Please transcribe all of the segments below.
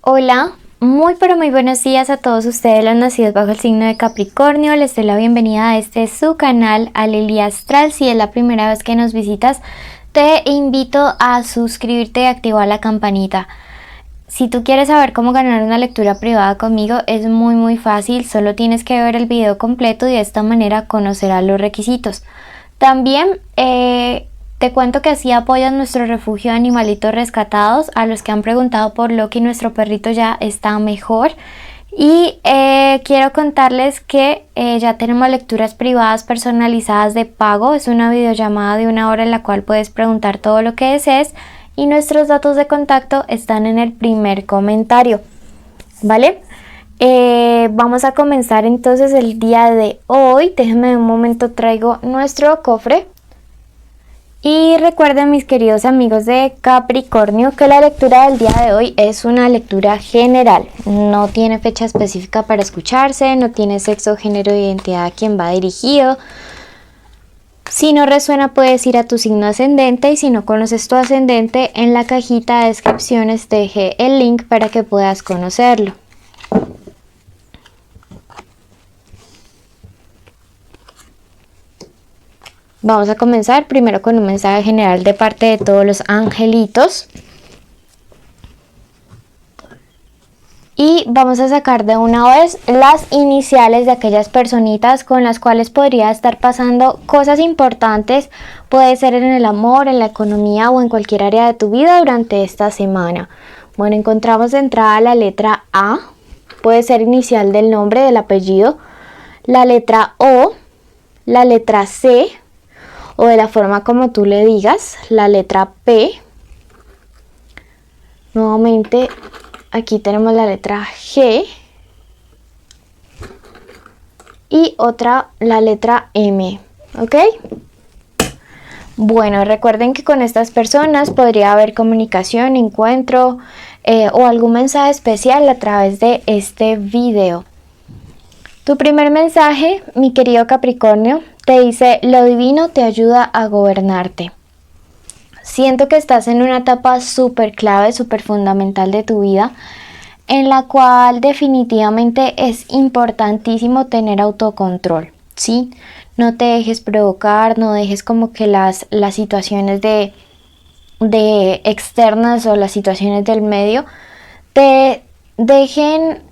Hola, muy pero muy buenos días a todos ustedes los nacidos bajo el signo de Capricornio. Les doy la bienvenida a este su canal Alelia Astral. Si es la primera vez que nos visitas, te invito a suscribirte y activar la campanita. Si tú quieres saber cómo ganar una lectura privada conmigo, es muy fácil. Solo tienes que ver el video completo y de esta manera conocerás los requisitos. También te cuento que así apoyas nuestro refugio de animalitos rescatados. A los que han preguntado por Loki, nuestro perrito ya está mejor. Y quiero contarles que ya tenemos lecturas privadas personalizadas de pago. Es una videollamada de 1 hora en la cual puedes preguntar todo lo que desees. Y nuestros datos de contacto están en el primer comentario, ¿vale? Vamos a comenzar entonces el día de hoy. Déjenme un momento, traigo nuestro cofre. Y recuerden, mis queridos amigos de Capricornio, que la lectura del día de hoy es una lectura general. No tiene fecha específica para escucharse, no tiene sexo, género, identidad a quien va dirigido. Si no resuena, puedes ir a tu signo ascendente, y si no conoces tu ascendente, en la cajita de descripciones te dejé el link para que puedas conocerlo. Vamos a comenzar primero con un mensaje general de parte de todos los angelitos. Y vamos a sacar de una vez las iniciales de aquellas personitas con las cuales podría estar pasando cosas importantes. Puede ser en el amor, en la economía o en cualquier área de tu vida durante esta semana. Bueno, encontramos de entrada la letra A. Puede ser inicial del nombre, del apellido. La letra O. La letra C. O de la forma como tú le digas, la letra P. Nuevamente aquí tenemos la letra G. Y otra, la letra M, ¿ok? Bueno, recuerden que con estas personas podría haber comunicación, encuentro o algún mensaje especial a través de este video. Tu primer mensaje, mi querido Capricornio, te dice: lo divino te ayuda a gobernarte. Siento que estás en una etapa súper clave, súper fundamental de tu vida, en la cual definitivamente es importantísimo tener autocontrol, ¿sí? No te dejes provocar, no dejes como que las situaciones de externas o las situaciones del medio te dejen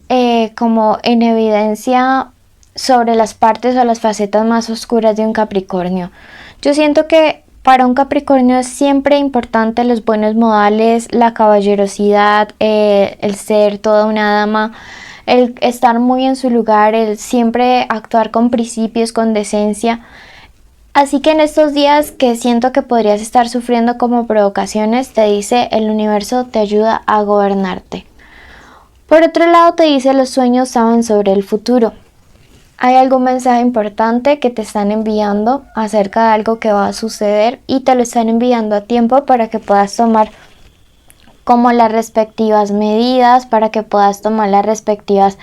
como en evidencia sobre las partes o las facetas más oscuras de un Capricornio. Yo siento que para un Capricornio es siempre importante los buenos modales, la caballerosidad, el ser toda una dama, el estar muy en su lugar, el siempre actuar con principios, con decencia. Así que en estos días que siento que podrías estar sufriendo como provocaciones, te dice: el universo te ayuda a gobernarte. Por otro lado, te dice: los sueños saben sobre el futuro. Hay algún mensaje importante que te están enviando acerca de algo que va a suceder, y te lo están enviando a tiempo para que puedas tomar como las respectivas medidas, para que puedas tomar las respectivas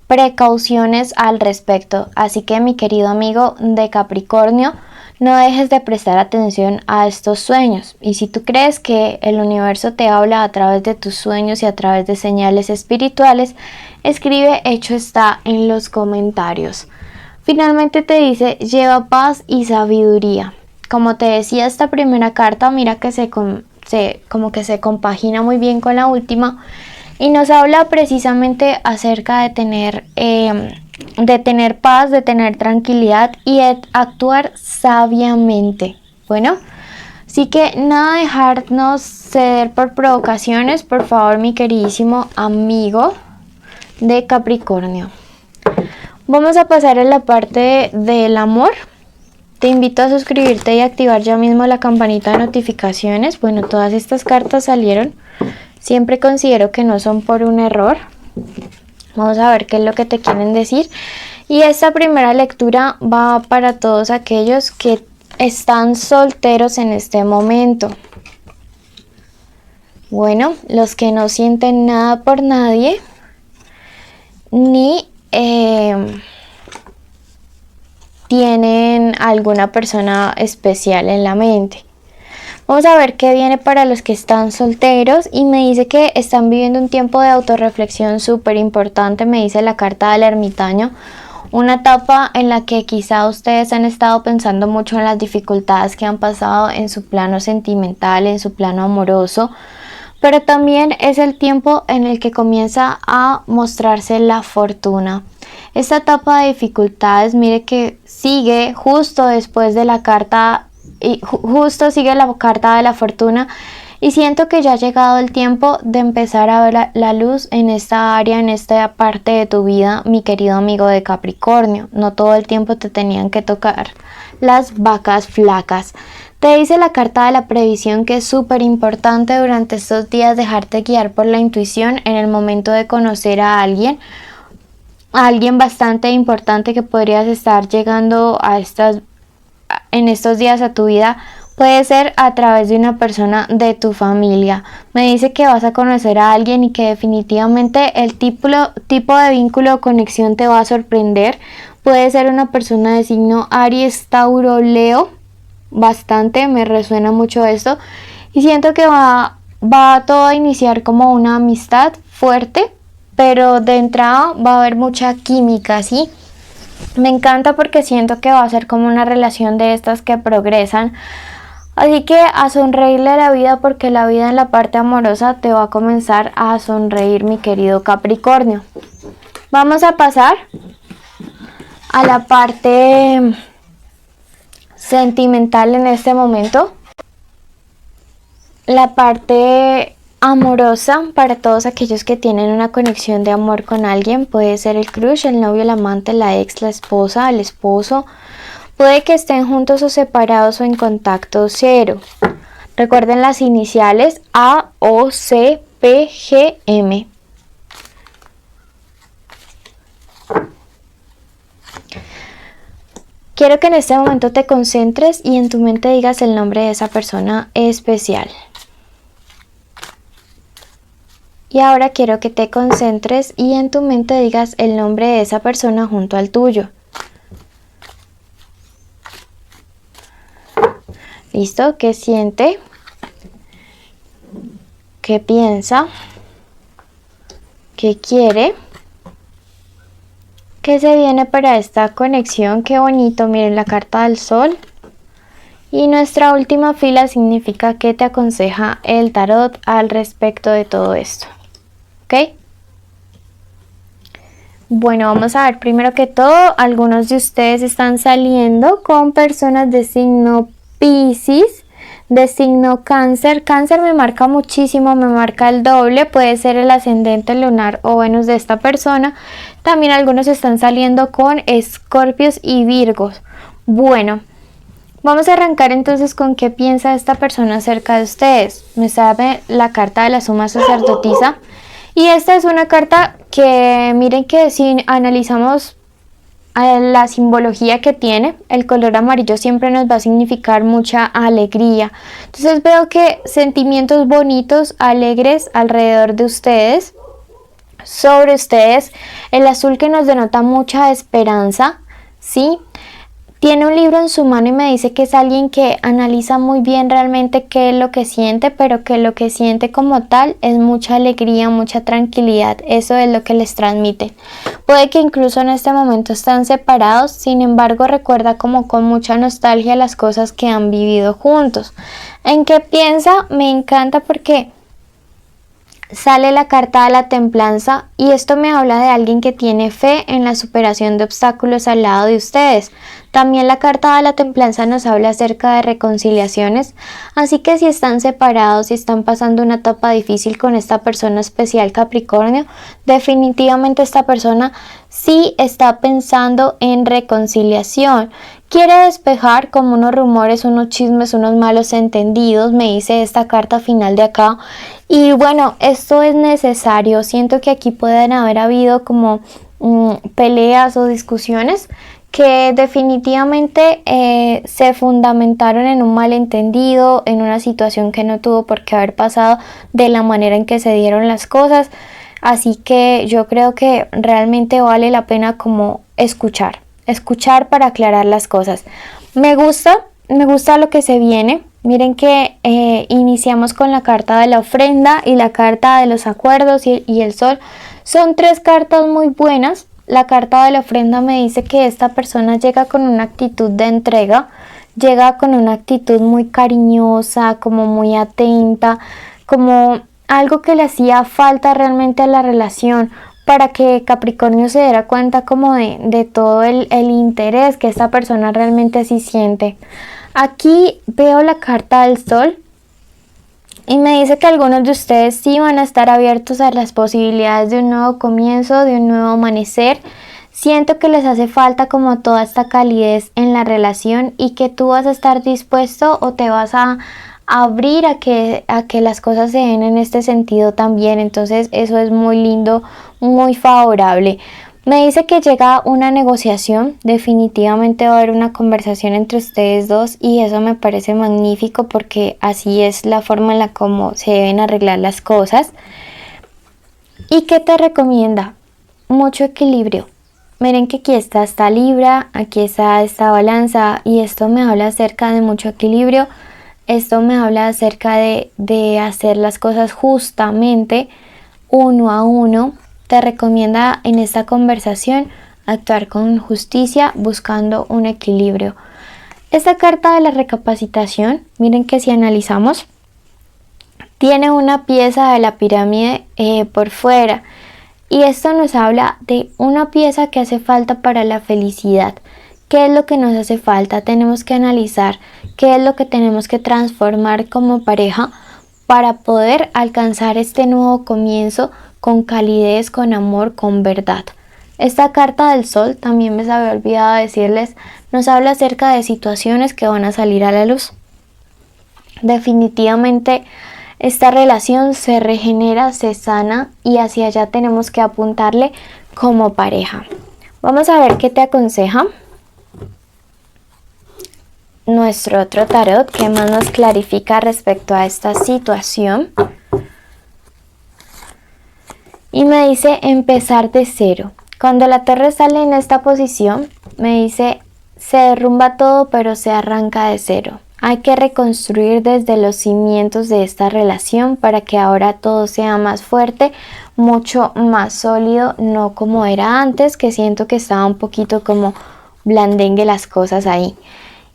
precauciones al respecto. Así que, mi querido amigo de Capricornio, no dejes de prestar atención a estos sueños. Y si tú crees que el universo te habla a través de tus sueños y a través de señales espirituales, escribe "hecho está" en los comentarios. Finalmente te dice: lleva paz y sabiduría. Como te decía, esta primera carta, mira que como que se compagina muy bien con la última, y nos habla precisamente acerca de tener paz, de tener tranquilidad y de actuar sabiamente. Bueno, así que nada, dejarnos ceder por provocaciones, por favor, mi queridísimo amigo de Capricornio. Vamos a pasar a la parte del amor. Te invito a suscribirte y activar ya mismo la campanita de notificaciones. Bueno, todas estas cartas salieron. Siempre considero que no son por un error. Vamos a ver qué es lo que te quieren decir. Y esta primera lectura va para todos aquellos que están solteros en este momento. Bueno, los que no sienten nada por nadie, ni tienen alguna persona especial en la mente. Vamos a ver qué viene para los que están solteros y me dice que están viviendo un tiempo de autorreflexión súper importante, me dice la carta del ermitaño. Una etapa en la que quizá ustedes han estado pensando mucho en las dificultades que han pasado en su plano sentimental, en su plano amoroso, pero también es el tiempo en el que comienza a mostrarse la fortuna. Esta etapa de dificultades, mire que sigue justo después de la carta, y justo sigue la carta de la fortuna, y siento que ya ha llegado el tiempo de empezar a ver la luz en esta área, en esta parte de tu vida, mi querido amigo de Capricornio. No todo el tiempo te tenían que tocar las vacas flacas. Te dice la carta de la previsión que es súper importante durante estos días dejarte guiar por la intuición en el momento de conocer a alguien bastante importante que podrías estar llegando en estos días a tu vida. Puede ser a través de una persona de tu familia. Me dice que vas a conocer a alguien y que definitivamente el tipo de vínculo o conexión te va a sorprender. Puede ser una persona de signo Aries, Tauro, Leo. Bastante, me resuena mucho esto. Y siento que va todo a iniciar como una amistad fuerte, pero de entrada va a haber mucha química, ¿sí? Me encanta porque siento que va a ser como una relación de estas que progresan. Así que a sonreírle a la vida, porque la vida en la parte amorosa te va a comenzar a sonreír, mi querido Capricornio. Vamos a pasar a la parte sentimental en este momento. La parte amorosa para todos aquellos que tienen una conexión de amor con alguien. Puede ser el crush, el novio, el amante, la ex, la esposa, el esposo. Puede que estén juntos o separados o en contacto cero. Recuerden las iniciales A, O, C, P, G, M. Quiero que en este momento te concentres y en tu mente digas el nombre de esa persona especial. Y ahora quiero que te concentres y en tu mente digas el nombre de esa persona junto al tuyo. ¿Listo? ¿Qué siente? ¿Qué piensa? ¿Qué quiere? ¿Qué se viene para esta conexión? Qué bonito, miren la carta del sol. Y nuestra última fila significa que te aconseja el tarot al respecto de todo esto. ¿Ok? Bueno, vamos a ver primero que todo, algunos de ustedes están saliendo con personas de signo Piscis, de signo Cáncer. Cáncer me marca muchísimo, me marca el doble, puede ser el ascendente lunar o Venus de esta persona. También algunos están saliendo con Escorpios y Virgos. Bueno, vamos a arrancar entonces con qué piensa esta persona acerca de ustedes. Me sale la carta de la suma sacerdotisa. Y esta es una carta que miren que si analizamos la simbología que tiene, el color amarillo siempre nos va a significar mucha alegría. Entonces veo que sentimientos bonitos, alegres alrededor de ustedes, sobre ustedes. El azul que nos denota mucha esperanza, ¿sí? Tiene un libro en su mano y me dice que es alguien que analiza muy bien realmente qué es lo que siente, pero que lo que siente como tal es mucha alegría, mucha tranquilidad. Eso es lo que les transmite. Puede que incluso en este momento están separados, sin embargo recuerda como con mucha nostalgia las cosas que han vivido juntos. ¿En qué piensa? Me encanta porque sale la carta de la templanza y esto me habla de alguien que tiene fe en la superación de obstáculos al lado de ustedes. También la carta de la templanza nos habla acerca de reconciliaciones, así que si están separados, si están pasando una etapa difícil con esta persona especial Capricornio, definitivamente esta persona sí está pensando en reconciliación. Quiere despejar como unos rumores, unos chismes, unos malos entendidos, me dice esta carta final de acá. Y bueno, esto es necesario. Siento que aquí pueden haber habido como peleas o discusiones que definitivamente se fundamentaron en un malentendido, en una situación que no tuvo por qué haber pasado de la manera en que se dieron las cosas. Así que yo creo que realmente vale la pena como escuchar para aclarar las cosas. Me gusta lo que se viene. Miren que iniciamos con la carta de la ofrenda y la carta de los acuerdos y el sol. Son tres cartas muy buenas. La carta de la ofrenda me dice que esta persona llega con una actitud de entrega, llega con una actitud muy cariñosa, como muy atenta, como algo que le hacía falta realmente a la relación para que Capricornio se diera cuenta como de todo el interés que esta persona realmente sí siente. Aquí veo la carta del sol y me dice que algunos de ustedes sí van a estar abiertos a las posibilidades de un nuevo comienzo, de un nuevo amanecer. Siento que les hace falta como toda esta calidez en la relación y que tú vas a estar dispuesto o te vas a abrir a que las cosas se den en este sentido también. Entonces eso es muy lindo, muy favorable. Me dice que llega una negociación, definitivamente va a haber una conversación entre ustedes dos y eso me parece magnífico porque así es la forma en la como se deben arreglar las cosas. ¿Y qué te recomienda? Mucho equilibrio. Miren que aquí está esta Libra, aquí está esta Balanza y esto me habla acerca de mucho equilibrio. Esto me habla acerca de hacer las cosas justamente uno a uno. Te recomienda en esta conversación actuar con justicia buscando un equilibrio. Esta carta de la recapacitación, miren que si analizamos, tiene una pieza de la pirámide por fuera y esto nos habla de una pieza que hace falta para la felicidad. ¿Qué es lo que nos hace falta? Tenemos que analizar qué es lo que tenemos que transformar como pareja para poder alcanzar este nuevo comienzo con calidez, con amor, con verdad. Esta carta del sol, también me había olvidado decirles, nos habla acerca de situaciones que van a salir a la luz. Definitivamente esta relación se regenera, se sana y hacia allá tenemos que apuntarle como pareja. Vamos a ver qué te aconseja nuestro otro tarot, que más nos clarifica respecto a esta situación. Y me dice empezar de cero. Cuando la torre sale en esta posición, me dice se derrumba todo pero se arranca de cero. Hay que reconstruir desde los cimientos de esta relación para que ahora todo sea más fuerte, mucho más sólido, no como era antes, que siento que estaba un poquito como blandengue las cosas ahí.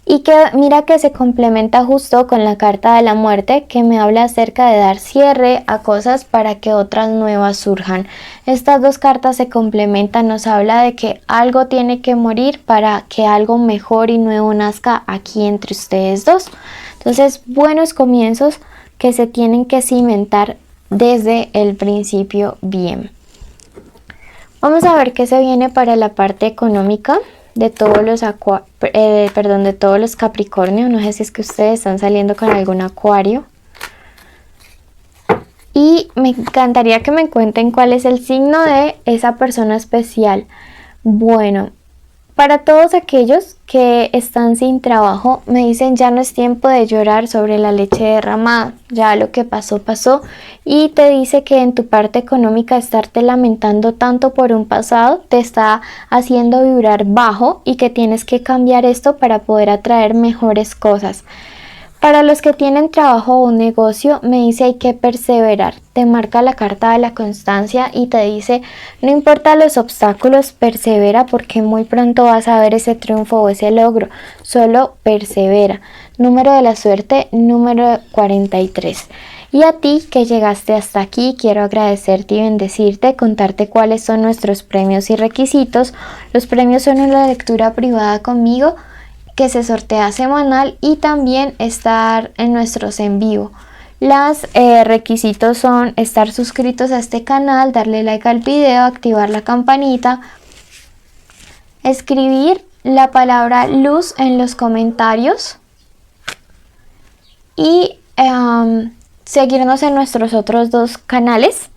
Y que mira que se complementa justo con la carta de la muerte, que me habla acerca de dar cierre a cosas para que otras nuevas surjan. Estas dos cartas se complementan, nos habla de que algo tiene que morir para que algo mejor y nuevo nazca aquí entre ustedes dos. Entonces, buenos comienzos que se tienen que cimentar desde el principio bien. Vamos a ver qué se viene para la parte económica de todos los de todos los Capricornio. No sé si es que ustedes están saliendo con algún Acuario. Y me encantaría que me cuenten cuál es el signo de esa persona especial. Bueno, para todos aquellos que están sin trabajo, me dicen ya no es tiempo de llorar sobre la leche derramada, ya lo que pasó, pasó, y te dice que en tu parte económica estarte lamentando tanto por un pasado te está haciendo vibrar bajo y que tienes que cambiar esto para poder atraer mejores cosas. Para los que tienen trabajo o un negocio, me dice hay que perseverar. Te marca la carta de la constancia y te dice no importa los obstáculos, persevera porque muy pronto vas a ver ese triunfo o ese logro. Solo persevera. Número de la suerte, número 43. Y a ti que llegaste hasta aquí, quiero agradecerte y bendecirte, contarte cuáles son nuestros premios y requisitos. Los premios son una lectura privada conmigo, que se sortea semanal y también estar en nuestros en vivo. Los requisitos son estar suscritos a este canal, darle like al video, activar la campanita, escribir la palabra luz en los comentarios y seguirnos en nuestros otros dos canales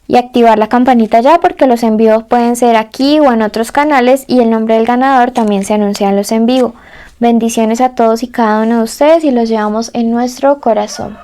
y activar la campanita ya porque los envíos pueden ser aquí o en otros canales y el nombre del ganador también se anuncia en los en vivo. Bendiciones a todos y cada uno de ustedes y los llevamos en nuestro corazón.